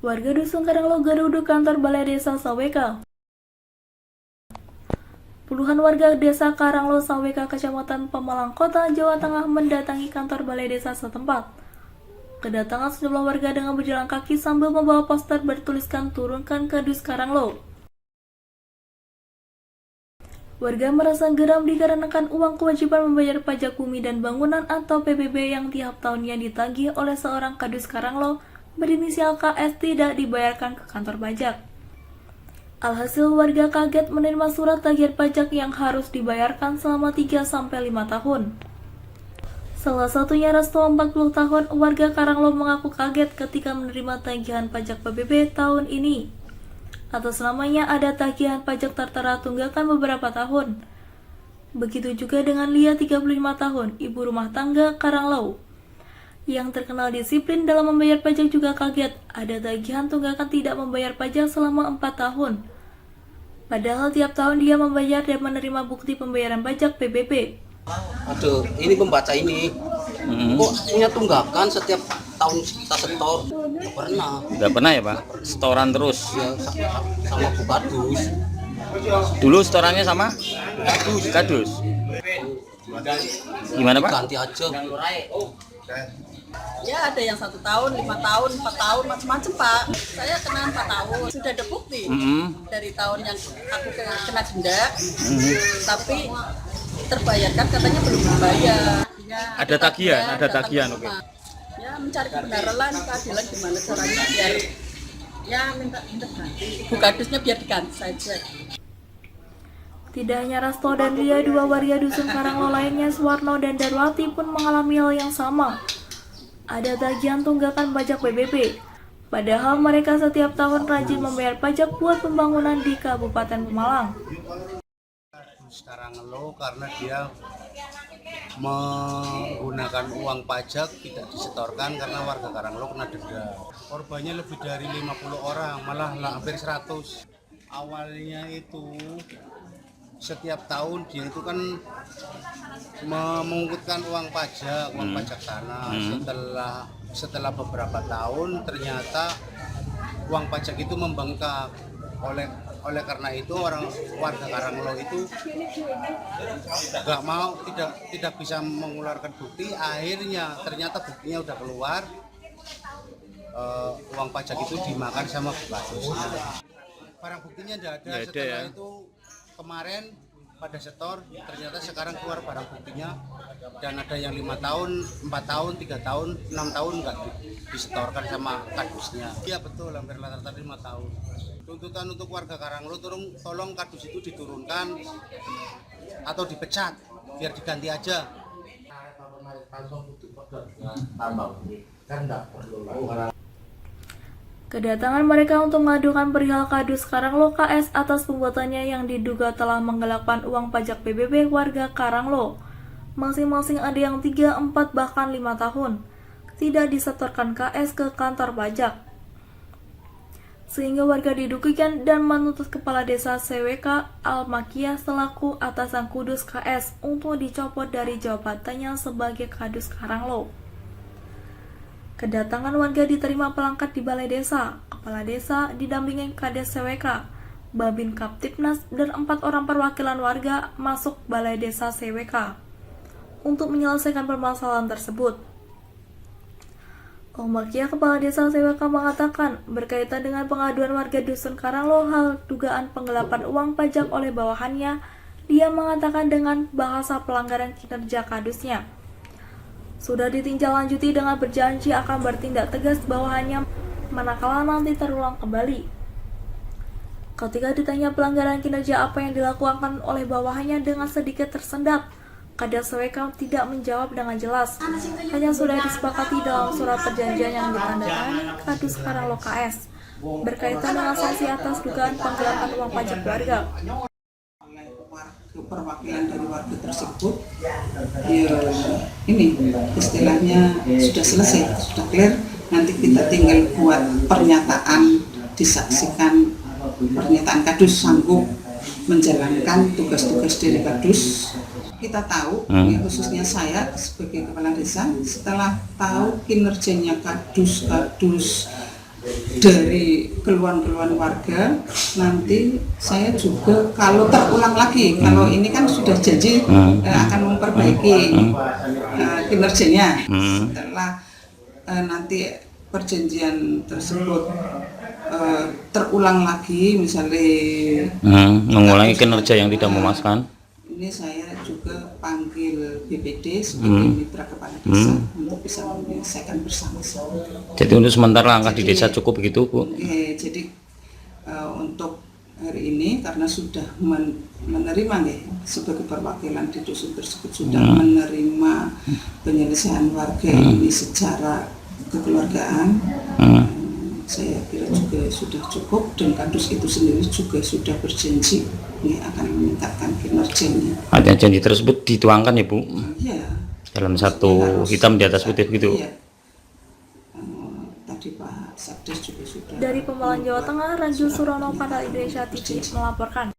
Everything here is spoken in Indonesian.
Warga Dusun Karanglo geruduk kantor Balai Desa Saweka. Puluhan warga Desa Karanglo Saweka, Kecamatan Pemalang Kota, Jawa Tengah mendatangi kantor Balai Desa setempat. Kedatangan sejumlah warga dengan berjalan kaki sambil membawa poster bertuliskan "Turunkan Kadus Karanglo". Warga merasa geram dikarenakan uang kewajiban membayar pajak bumi dan bangunan atau PBB yang tiap tahunnya ditagih oleh seorang Kadus Karanglo berinisial KS tidak dibayarkan ke kantor pajak. Alhasil warga kaget menerima surat tagihan pajak yang harus dibayarkan selama 3-5 tahun. Salah satunya Resto 40 tahun, warga Karanglo mengaku kaget ketika menerima tagihan pajak PBB tahun ini. Atas namanya ada tagihan pajak tertera tunggakan beberapa tahun. Begitu juga dengan Lia 35 tahun, ibu rumah tangga Karanglo, yang terkenal disiplin dalam membayar pajak juga kaget ada tagihan tunggakan tidak membayar pajak selama 4 tahun. Padahal tiap tahun dia membayar dan menerima bukti pembayaran pajak PBB. Aduh, ini pembaca ini kok punya tunggakan setiap tahun kita setor? Nggak pernah Ya Pak? Setoran terus? ya, sama Bu Kadus. Dulu setorannya sama? Kadus. Gimana Pak? Ganti aja. Ya ada yang 1 tahun, 5 tahun, 4 tahun, macam-macam Pak. Saya kena 4 tahun, sudah ada bukti dari tahun yang aku kena denda, tapi terbayarkan katanya belum membayar. Ya, Ada tagihan, oke. Ya mencari kebenaran, keadilan gimana caranya biar ya minta ganti. Bu Kadusnya biar diganti saja. Tidak hanya Resto dan Lia, dua warga Dusun Karanglo lainnya, Suwarno dan Darwati pun mengalami hal yang sama. Ada tagihan tunggakan pajak PBB, padahal mereka setiap tahun rajin membayar pajak buat pembangunan di Kabupaten Pemalang. Karanglo karena dia menggunakan uang pajak tidak disetorkan karena warga Karanglo kena denda. Korbannya lebih dari 50 orang, malah hampir 100. Awalnya itu setiap tahun dia itu kan memungkutkan uang pajak tanah. Setelah beberapa tahun ternyata uang pajak itu membengkak. Oleh karena itu warga Karanglo itu nggak mau, tidak bisa mengeluarkan bukti. Akhirnya ternyata buktinya udah keluar, uang pajak itu dimakan sama Bu Kadusnya. Barang buktinya tidak ada. Setelah itu kemarin pada setor, ternyata sekarang keluar barang buktinya, dan ada yang 5 tahun, 4 tahun, 3 tahun, 6 tahun nggak disetorkan sama Kadusnya. Iya betul, hampir rata-rata 5 tahun. Tuntutan untuk warga Karanglo, tolong Kadus itu diturunkan atau dipecat, biar diganti aja. Kedatangan mereka untuk mengadukan perihal Kadus Karanglo KS atas perbuatannya yang diduga telah menggelapkan uang pajak PBB warga Karanglo. Masing-masing ada yang 3, 4, bahkan 5 tahun tidak disetorkan KS ke kantor pajak. Sehingga warga didugikan dan menuntut Kepala Desa Saweka Al-Makiyah selaku atasan Kudus KS untuk dicopot dari jabatannya sebagai Kadus Karanglo. Kedatangan warga diterima pelangkat di Balai Desa. Kepala Desa didampingi Kades Saweka, Babin Kaptipnas, dan 4 orang perwakilan warga masuk Balai Desa Saweka untuk menyelesaikan permasalahan tersebut. Al-Makiyah, Kepala Desa Saweka, mengatakan berkaitan dengan pengaduan warga Dusun Karanglo hal dugaan penggelapan uang pajak oleh bawahannya, dia mengatakan dengan bahasa pelanggaran kinerja Kadusnya sudah ditindaklanjuti dengan berjanji akan bertindak tegas bawahannya manakala nanti terulang kembali. Ketika ditanya pelanggaran kinerja apa yang dilakukan oleh bawahannya dengan sedikit tersendat, Kades Saweka tidak menjawab dengan jelas, hanya sudah disepakati dalam surat perjanjian yang ditandatangani Kadus Karanglo KS berkaitan dengan sanksi atas dugaan penggelapan uang pajak warga. Perwakilan dari warga tersebut, ya ini istilahnya sudah selesai, sudah clear. Nanti kita tinggal buat pernyataan, disaksikan pernyataan Kadus sanggup menjalankan tugas-tugas dari Kadus. Kita tahu, ya, khususnya saya sebagai kepala desa, setelah tahu kinerjanya Kadus dari keluhan-keluhan warga, nanti saya juga kalau terulang lagi, kalau ini kan sudah janji akan memperbaiki kinerjanya. Setelah nanti perjanjian tersebut terulang lagi, misalnya mengulangi kinerja yang tidak memuaskan. ini saya juga panggil BPD sebagai mitra kepala desa untuk bisa menyelesaikan bersama-sama. Jadi untuk sementara langkah di desa cukup begitu, Bu? Oke, jadi untuk hari ini karena sudah menerima sebagai perwakilan di dusun tersebut sudah menerima penyelesaian warga ini secara kekeluargaan, saya kira juga sudah cukup, dan kadus itu sendiri juga sudah berjanji akan meningkatkan kinerjanya. Ada janji tersebut dituangkan ya, Bu? Iya. Dalam satu hitam di atas putih gitu. Iya. Tadi Pak Sabdes juga sudah. Dari Pemalang, Jawa Tengah, Ranjul Surono, Kanal Indonesia TV melaporkan.